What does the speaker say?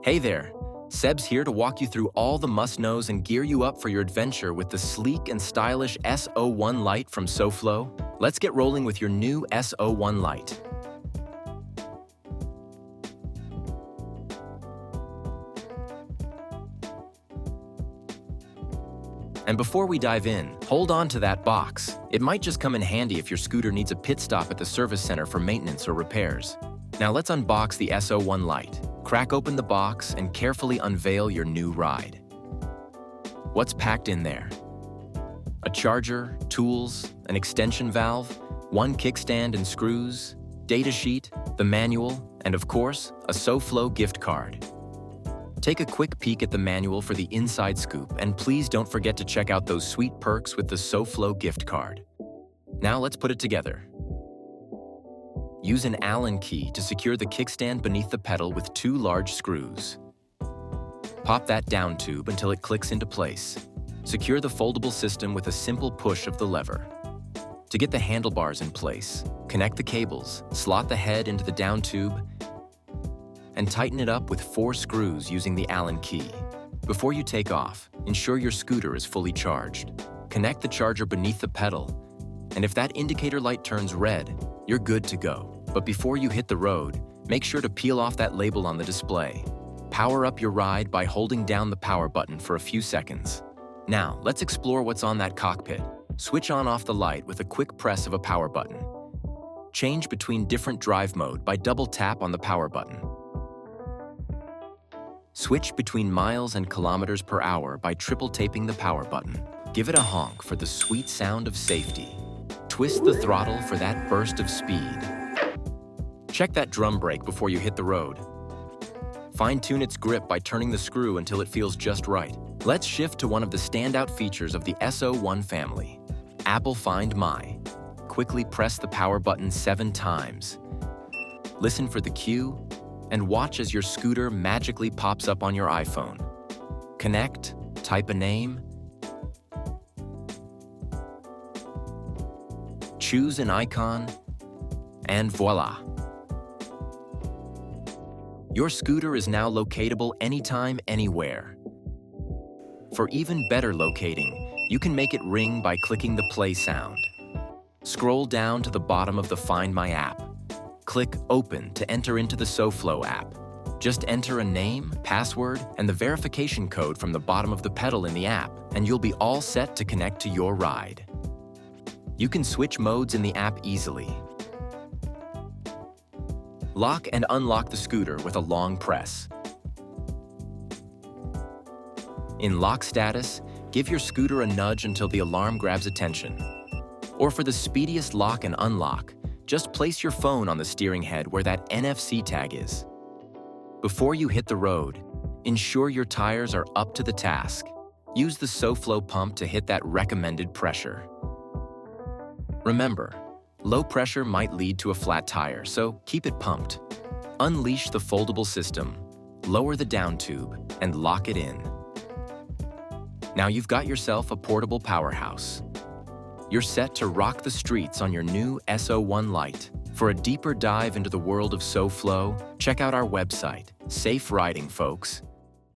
Hey there, Seb's here to walk you through all the must-knows and gear you up for your adventure with the sleek and stylish SO ONE Lite from SoFlo. Let's get rolling with your new SO ONE Lite. And before we dive in, hold on to that box. It might just come in handy if your scooter needs a pit stop at the service center for maintenance or repairs. Now let's unbox the SO ONE Lite. Crack open the box and carefully unveil your new ride. What's packed in there? A charger, tools, an extension valve, one kickstand and screws, data sheet, the manual, and of course, a SoFlo gift card. Take a quick peek at the manual for the inside scoop, and please don't forget to check out those sweet perks with the SoFlo gift card. Now let's put it together. Use an Allen key to secure the kickstand beneath the pedal with two large screws. Pop that down tube until it clicks into place. Secure the foldable system with a simple push of the lever. To get the handlebars in place, connect the cables, slot the head into the down tube, and tighten it up with 4 screws using the Allen key. Before you take off, ensure your scooter is fully charged. Connect the charger beneath the pedal, and if that indicator light turns red, you're good to go. But before you hit the road, make sure to peel off that label on the display. Power up your ride by holding down the power button for a few seconds. Now, let's explore what's on that cockpit. Switch on off the light with a quick press of a power button. Change between different drive mode by double tap on the power button. Switch between miles and kilometers per hour by triple taping the power button. Give it a honk for the sweet sound of safety. Twist the throttle for that burst of speed. Check that drum brake before you hit the road. Fine-tune its grip by turning the screw until it feels just right. Let's shift to one of the standout features of the SO ONE family, Apple Find My. Quickly press the power button 7 times. Listen for the cue, and watch as your scooter magically pops up on your iPhone. Connect, type a name, choose an icon, and voila! Your scooter is now locatable anytime, anywhere. For even better locating, you can make it ring by clicking the play sound. Scroll down to the bottom of the Find My app. Click Open to enter into the SoFlo app. Just enter a name, password, and the verification code from the bottom of the pedal in the app, and you'll be all set to connect to your ride. You can switch modes in the app easily. Lock and unlock the scooter with a long press. In lock status, give your scooter a nudge until the alarm grabs attention. Or for the speediest lock and unlock, just place your phone on the steering head where that NFC tag is. Before you hit the road, ensure your tires are up to the task. Use the SoFlo pump to hit that recommended pressure. Remember, low pressure might lead to a flat tire, so keep it pumped. Unleash the foldable system, lower the down tube, and lock it in. Now you've got yourself a portable powerhouse. You're set to rock the streets on your new SO ONE Lite. For a deeper dive into the world of SoFlo, check out our website. Safe riding, folks.